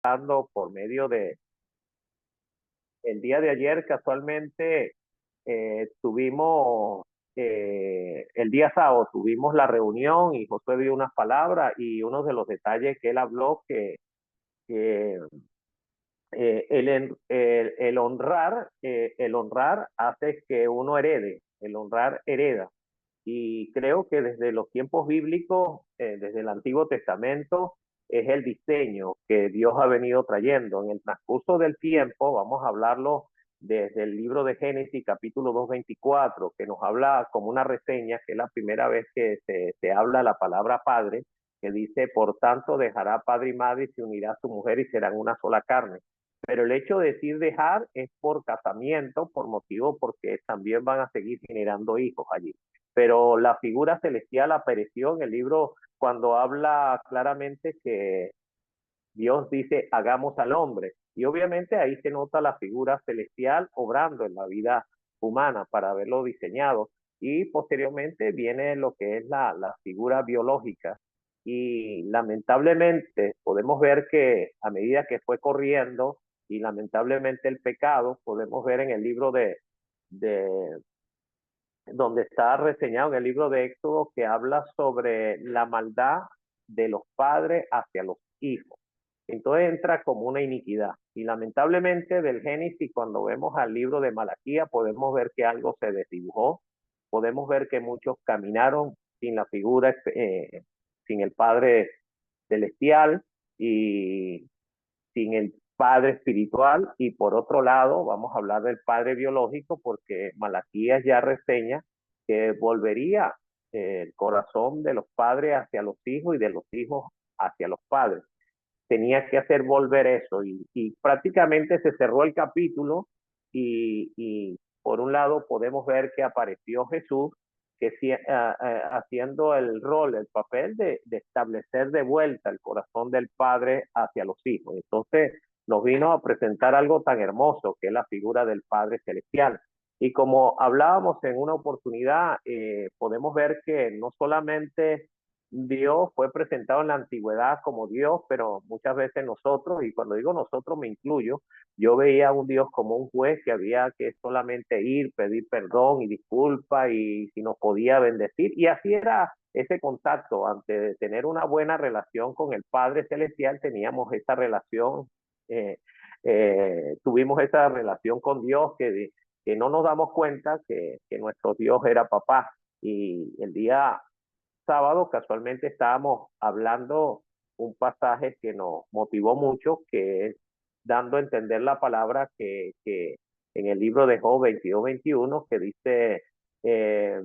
Hablando por medio de el día de ayer, casualmente tuvimos el día sábado tuvimos la reunión y Josué dio unas palabras y uno de los detalles que él habló que el honrar hace que uno herede, el honrar hereda. Y creo que desde los tiempos bíblicos, desde el Antiguo Testamento, es el diseño que Dios ha venido trayendo. En el transcurso del tiempo, vamos a hablarlo desde el libro de Génesis, capítulo 2:24, que nos habla como una reseña, que es la primera vez que se habla la palabra padre, que dice, por tanto dejará padre y madre y se unirá a su mujer y serán una sola carne. Pero el hecho de decir dejar es por casamiento, por motivo, porque también van a seguir generando hijos allí. Pero la figura celestial apareció en el libro cuando habla claramente que Dios dice, hagamos al hombre. Y obviamente ahí se nota la figura celestial obrando en la vida humana para haberlo diseñado. Y posteriormente viene lo que es la figura biológica. Y lamentablemente podemos ver que a medida que fue corriendo y lamentablemente el pecado, podemos ver en el libro de donde está reseñado en el libro de Éxodo que habla sobre la maldad de los padres hacia los hijos. Entonces entra como una iniquidad. Y lamentablemente del Génesis, cuando vemos al libro de Malaquía, podemos ver que algo se desdibujó, podemos ver que muchos caminaron sin la figura, sin el Padre Celestial y sin el Padre espiritual. Y por otro lado, vamos a hablar del Padre biológico, porque Malaquías ya reseña que volvería el corazón de los padres hacia los hijos y de los hijos hacia los padres. Tenía que hacer volver eso y prácticamente se cerró el capítulo y por un lado podemos ver que apareció Jesús que haciendo el rol, el papel de establecer de vuelta el corazón del Padre hacia los hijos. Entonces nos vino a presentar algo tan hermoso que es la figura del Padre Celestial. Y como hablábamos en una oportunidad, podemos ver que no solamente Dios fue presentado en la antigüedad como Dios, pero muchas veces nosotros, y cuando digo nosotros me incluyo, yo veía a un Dios como un juez que había que solamente ir, pedir perdón y disculpa y si nos podía bendecir. Y así era ese contacto. Antes de tener una buena relación con el Padre Celestial, teníamos esa relación, eh, tuvimos esa relación con Dios que no nos damos cuenta que nuestro Dios era papá. Y el día sábado casualmente estábamos hablando un pasaje que nos motivó mucho, que es dando a entender la palabra que en el libro de Job 22:21, que dice eh,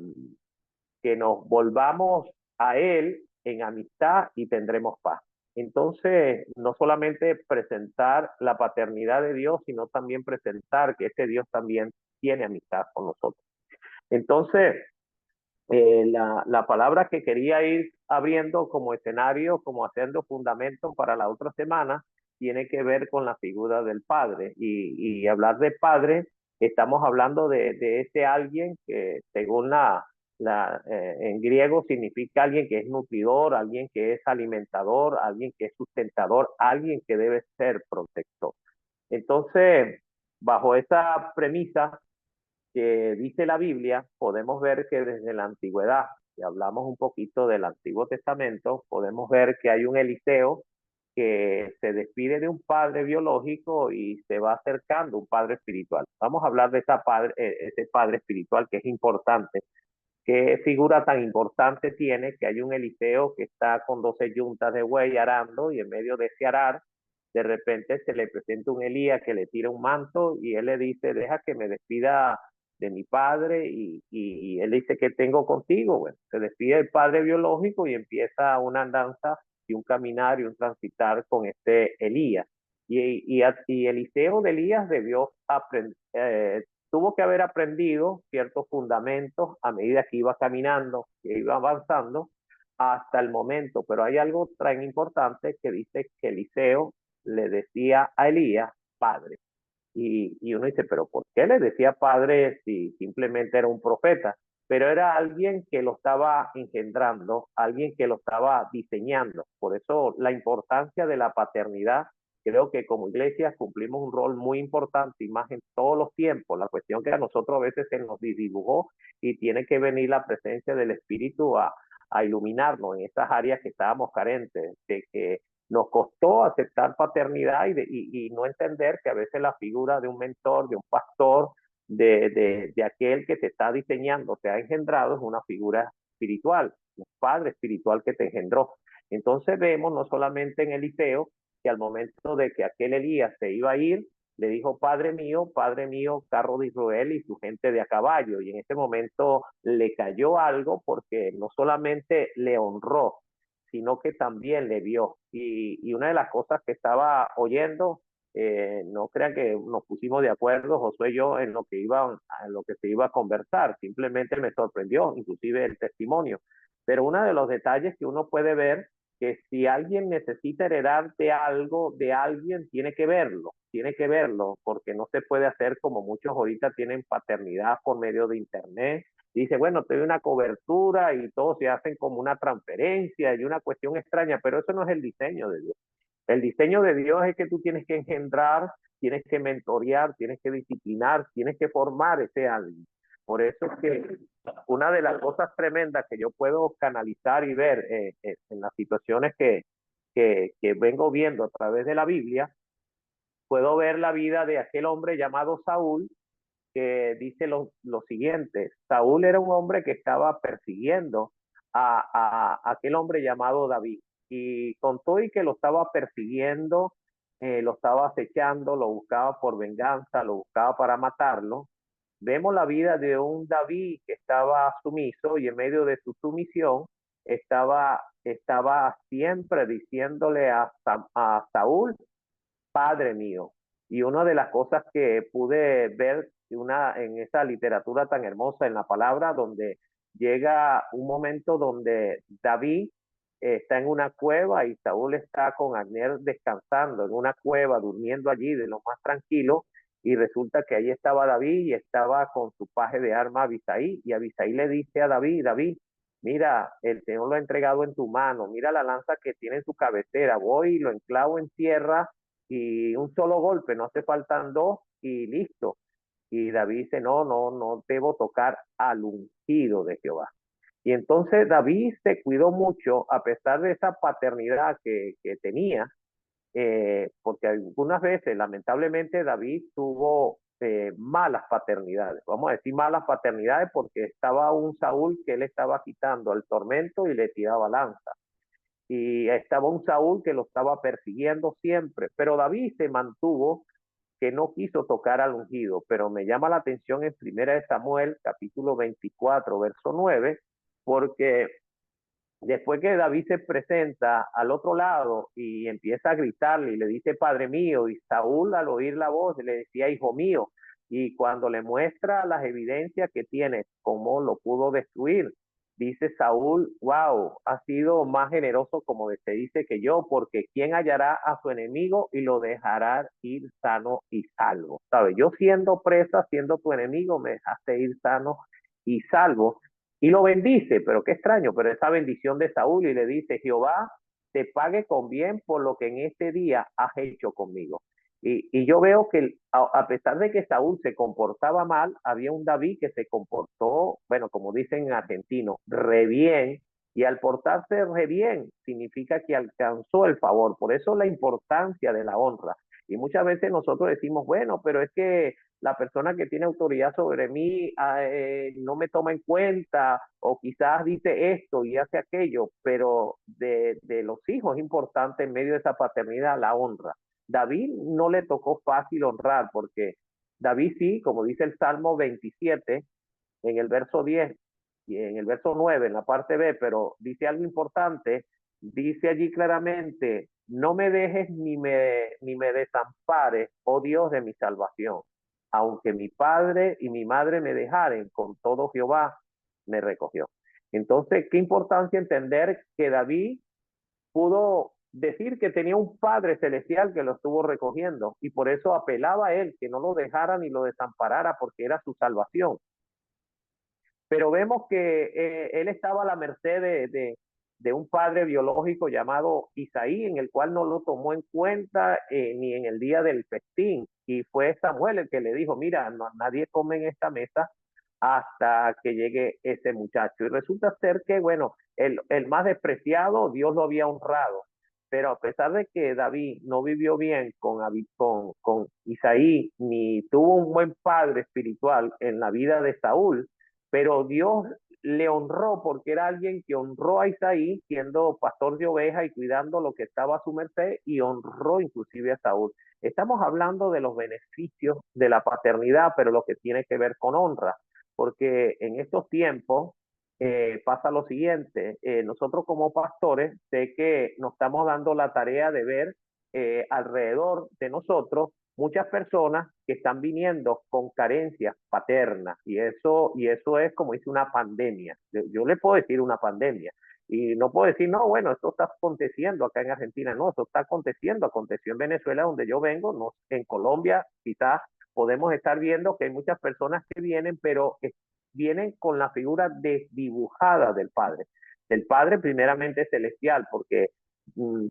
que nos volvamos a Él en amistad y tendremos paz. Entonces, no solamente presentar la paternidad de Dios, sino también presentar que ese Dios también tiene amistad con nosotros. Entonces, la palabra que quería ir abriendo como escenario, como haciendo fundamento para la otra semana, tiene que ver con la figura del padre. Y hablar de padre, estamos hablando de ese alguien que según en griego significa alguien que es nutridor, alguien que es alimentador, alguien que es sustentador, alguien que debe ser protector. Entonces, bajo esa premisa, que dice la Biblia, podemos ver que desde la antigüedad, si hablamos un poquito del Antiguo Testamento, podemos ver que hay un Eliseo que se despide de un padre biológico y se va acercando a un padre espiritual. Vamos a hablar de ese padre espiritual que es importante. ¿Qué figura tan importante tiene que hay un Eliseo que está con 12 yuntas de buey arando y en medio de ese arar, de repente se le presenta un Elías que le tira un manto y él le dice, deja que me despida de mi padre y él dice, ¿qué tengo contigo? Bueno, se despide el padre biológico y empieza una andanza y un caminar y un transitar con este Elías. Y Eliseo de Elías debió aprender, tuvo que haber aprendido ciertos fundamentos a medida que iba caminando, que iba avanzando hasta el momento. Pero hay algo tan importante que dice que Eliseo le decía a Elías, padre. Y uno dice, pero ¿por qué le decía padre si simplemente era un profeta? Pero era alguien que lo estaba engendrando, alguien que lo estaba diseñando. Por eso la importancia de la paternidad Creo que como iglesia cumplimos un rol muy importante y más en todos los tiempos. La cuestión que a nosotros a veces se nos dibujó y tiene que venir la presencia del Espíritu a iluminarnos en esas áreas que estábamos carentes, de que nos costó aceptar paternidad y no entender que a veces la figura de un mentor, de un pastor, de aquel que te está diseñando, te ha engendrado, es una figura espiritual, un padre espiritual que te engendró. Entonces vemos no solamente en Eliseo, que al momento de que aquel Elías se iba a ir, le dijo, Padre mío, carro de Israel y su gente de a caballo. Y en ese momento le cayó algo porque no solamente le honró, sino que también le vio. Y una de las cosas que estaba oyendo, no crean que nos pusimos de acuerdo, Josué y yo, en lo que se iba a conversar. Simplemente me sorprendió, inclusive el testimonio. Pero uno de los detalles que uno puede ver, que si alguien necesita heredar de algo, de alguien, tiene que verlo, porque no se puede hacer como muchos ahorita tienen paternidad por medio de internet. Dice, bueno, te doy una cobertura y todos se hacen como una transferencia y una cuestión extraña, pero eso no es el diseño de Dios. El diseño de Dios es que tú tienes que engendrar, tienes que mentorear, tienes que disciplinar, tienes que formar ese alguien. Por eso es que una de las cosas tremendas que yo puedo canalizar y ver en las situaciones que vengo viendo a través de la Biblia, puedo ver la vida de aquel hombre llamado Saúl, que dice lo siguiente. Saúl era un hombre que estaba persiguiendo a aquel hombre llamado David. Y con todo y que lo estaba persiguiendo, lo estaba acechando, lo buscaba por venganza, lo buscaba para matarlo. Vemos la vida de un David que estaba sumiso y en medio de su sumisión estaba siempre diciéndole a Saúl, Padre mío. Y una de las cosas que pude ver en esa literatura tan hermosa en la palabra, donde llega un momento donde David está en una cueva y Saúl está con Abner descansando en una cueva, durmiendo allí de lo más tranquilo, y resulta que ahí estaba David y estaba con su paje de arma Abisai, y Abisai le dice a David, David, mira, el Señor lo ha entregado en tu mano, mira la lanza que tiene en su cabecera, voy y lo enclavo en tierra y un solo golpe, no hace faltan dos y listo. Y David dice, no debo tocar al ungido de Jehová. Y entonces David se cuidó mucho, a pesar de esa paternidad que tenía, porque algunas veces, lamentablemente, David tuvo malas paternidades. Vamos a decir malas paternidades porque estaba un Saúl que él estaba quitando al tormento y le tiraba lanza y estaba un Saúl que lo estaba persiguiendo siempre, pero David se mantuvo que no quiso tocar al ungido, pero me llama la atención en Primera de Samuel, capítulo 24, verso 9, porque después que David se presenta al otro lado y empieza a gritarle y le dice, Padre mío, y Saúl al oír la voz le decía, Hijo mío, y cuando le muestra las evidencias que tiene, cómo lo pudo destruir, dice Saúl, wow, ha sido más generoso como se dice que yo, porque ¿quién hallará a su enemigo y lo dejará ir sano y salvo? ¿Sabes? Yo siendo presa, siendo tu enemigo, me dejaste ir sano y salvo. Y lo bendice, pero qué extraño, pero esa bendición de Saúl y le dice, Jehová te pague con bien por lo que en este día has hecho conmigo. Y yo veo que a pesar de que Saúl se comportaba mal, había un David que se comportó, bueno, como dicen en argentino, re bien, y al portarse re bien significa que alcanzó el favor. Por eso la importancia de la honra. Y muchas veces nosotros decimos, bueno, pero es que la persona que tiene autoridad sobre mí no me toma en cuenta o quizás dice esto y hace aquello, pero de los hijos es importante en medio de esa paternidad la honra. David no le tocó fácil honrar porque David sí, como dice el Salmo 27 en el verso 10 y en el verso 9 en la parte B, pero dice algo importante, dice allí claramente, no me dejes ni me desampares, oh Dios de mi salvación. Aunque mi padre y mi madre me dejaren, con todo Jehová me recogió. Entonces, qué importancia entender que David pudo decir que tenía un Padre celestial que lo estuvo recogiendo y por eso apelaba a él, que no lo dejara ni lo desamparara porque era su salvación. Pero vemos que él estaba a la merced de un padre biológico llamado Isaí, en el cual no lo tomó en cuenta ni en el día del festín. Y fue Samuel el que le dijo, mira, no, nadie come en esta mesa hasta que llegue ese muchacho. Y resulta ser que, bueno, el más despreciado, Dios lo había honrado. Pero a pesar de que David no vivió bien con Isaí, ni tuvo un buen padre espiritual en la vida de Saúl, pero Dios le honró porque era alguien que honró a Isaí siendo pastor de ovejas y cuidando lo que estaba a su merced, y honró inclusive a Saúl. Estamos hablando de los beneficios de la paternidad, pero lo que tiene que ver con honra, porque en estos tiempos pasa lo siguiente: nosotros como pastores sé que nos estamos dando la tarea de ver alrededor de nosotros muchas personas que están viniendo con carencias paternas, y eso es, como dice, una pandemia. Yo le puedo decir una pandemia, y no puedo decir, no, bueno, esto está aconteciendo acá en Argentina. No, esto está aconteciendo, aconteció en Venezuela, donde yo vengo, no, en Colombia quizás podemos estar viendo que hay muchas personas que vienen, pero vienen con la figura desdibujada del Padre primeramente celestial, porque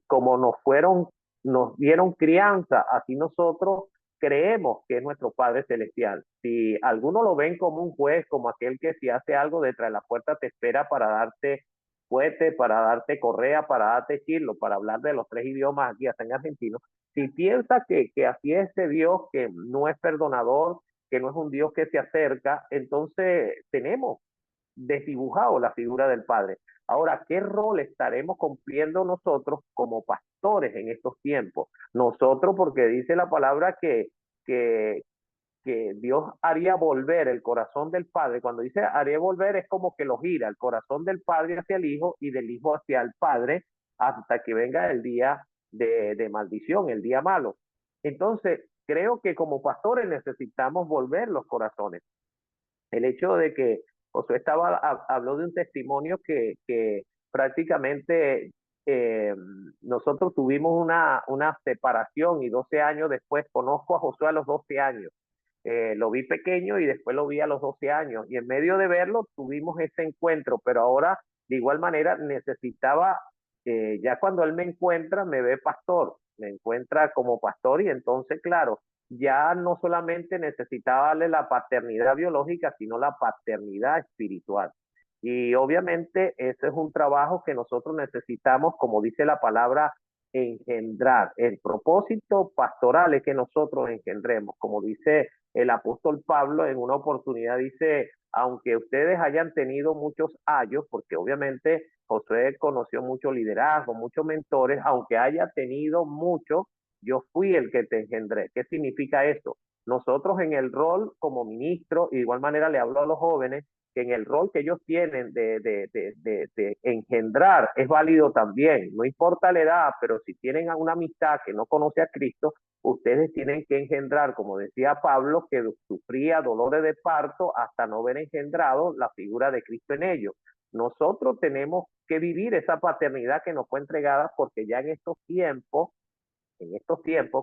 como nos dieron crianza, así nosotros creemos que es nuestro Padre Celestial. Si algunos lo ven como un juez, como aquel que si hace algo detrás de la puerta te espera para darte fuete, para darte correa, para darte chilo, para hablar de los tres idiomas aquí hasta en argentino, si piensa que así es ese Dios, que no es perdonador, que no es un Dios que se acerca, entonces tenemos desdibujado la figura del Padre. Ahora, ¿qué rol estaremos cumpliendo nosotros como pastores en estos tiempos? Nosotros, porque dice la palabra que, que Dios haría volver el corazón del Padre. Cuando dice haría volver, es como que lo gira el corazón del Padre hacia el Hijo y del Hijo hacia el Padre, hasta que venga el día de maldición, el día malo. Entonces, creo que como pastores necesitamos volver los corazones. El hecho de que Josué habló de un testimonio que prácticamente eh, nosotros tuvimos una separación, y 12 años después conozco a Josué a los 12 años. Lo vi pequeño y después lo vi a los 12 años, y en medio de verlo tuvimos ese encuentro, pero ahora de igual manera necesitaba, ya cuando él me encuentra, me ve pastor, me encuentra como pastor, y entonces, claro, ya no solamente necesitaba darle la paternidad biológica, sino la paternidad espiritual. Y obviamente ese es un trabajo que nosotros necesitamos, como dice la palabra, engendrar. El propósito pastoral es que nosotros engendremos, como dice el apóstol Pablo en una oportunidad, dice, aunque ustedes hayan tenido muchos ayos, porque obviamente Josué conoció mucho liderazgo, muchos mentores, aunque haya tenido mucho, yo fui el que te engendré. ¿Qué significa eso? Nosotros en el rol como ministro, y de igual manera le hablo a los jóvenes, que en el rol que ellos tienen de engendrar es válido también. No importa la edad, pero si tienen una amistad que no conoce a Cristo, ustedes tienen que engendrar, como decía Pablo, que sufría dolores de parto hasta no ver engendrado la figura de Cristo en ellos. Nosotros tenemos que vivir esa paternidad que nos fue entregada, porque ya en estos tiempos,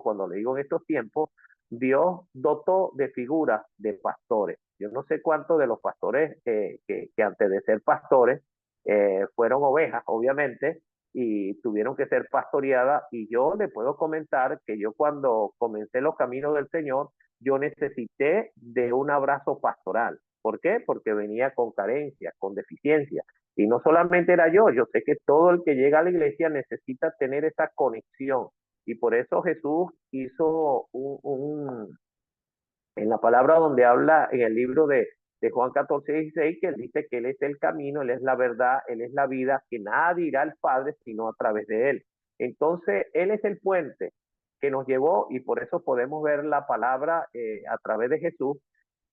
cuando le digo en estos tiempos, Dios dotó de figuras de pastores. Yo no sé cuántos de los pastores que antes de ser pastores fueron ovejas, obviamente, y tuvieron que ser pastoreadas. Y yo le puedo comentar que yo, cuando comencé los caminos del Señor, yo necesité de un abrazo pastoral. ¿Por qué? Porque venía con carencias, con deficiencias. Y no solamente era yo sé que todo el que llega a la iglesia necesita tener esa conexión, y por eso Jesús hizo en la palabra donde habla en el libro de Juan 14:16, que él dice que Él es el camino, Él es la verdad, Él es la vida, que nadie irá al Padre sino a través de Él. Entonces, Él es el puente que nos llevó, y por eso podemos ver la palabra a través de Jesús,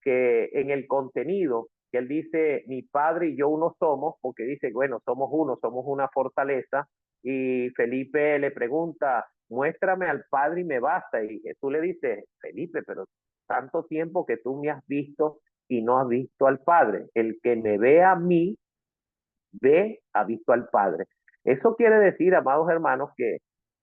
que en el contenido, que él dice, mi padre y yo uno somos, porque dice, bueno, somos uno, somos una fortaleza. Y Felipe le pregunta, muéstrame al Padre y me basta. Y Jesús le dice, Felipe, pero tanto tiempo que tú me has visto y no has visto al Padre. El que me ve a mí, ha visto al Padre. Eso quiere decir, amados hermanos, que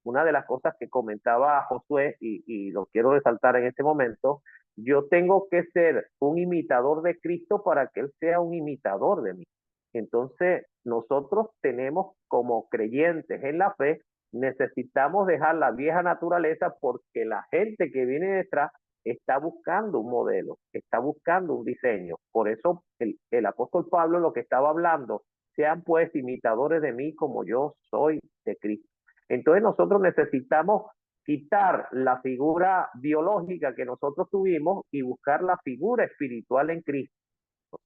una de las cosas que comentaba Josué, y lo quiero resaltar en este momento, yo tengo que ser un imitador de Cristo para que Él sea un imitador de mí. Entonces, nosotros tenemos como creyentes en la fe, necesitamos dejar la vieja naturaleza porque la gente que viene detrás está buscando un modelo, está buscando un diseño. Por eso el apóstol Pablo lo que estaba hablando, sean pues imitadores de mí como yo soy de Cristo. Entonces nosotros necesitamos quitar la figura biológica que nosotros tuvimos y buscar la figura espiritual en Cristo,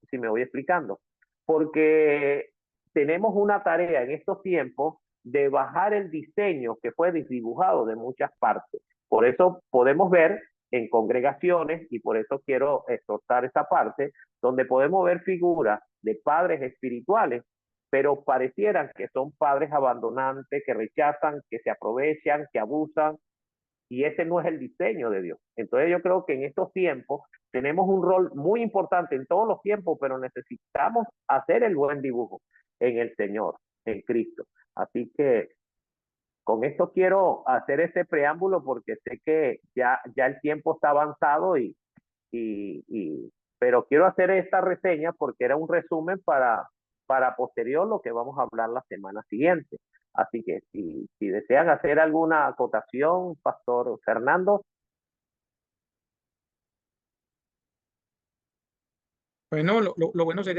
si me voy explicando. Porque tenemos una tarea en estos tiempos de bajar el diseño que fue desdibujado de muchas partes. Por eso podemos ver en congregaciones, y por eso quiero exhortar esa parte, donde podemos ver figuras de padres espirituales, pero parecieran que son padres abandonantes, que rechazan, que se aprovechan, que abusan, y ese no es el diseño de Dios. Entonces yo creo que en estos tiempos tenemos un rol muy importante en todos los tiempos, pero necesitamos hacer el buen dibujo en el Señor, en Cristo. Así que con esto quiero hacer este preámbulo porque sé que ya el tiempo está avanzado pero quiero hacer esta reseña porque era un resumen para posterior lo que vamos a hablar la semana siguiente. Así que si desean hacer alguna acotación, Pastor Fernando. Bueno, lo bueno sería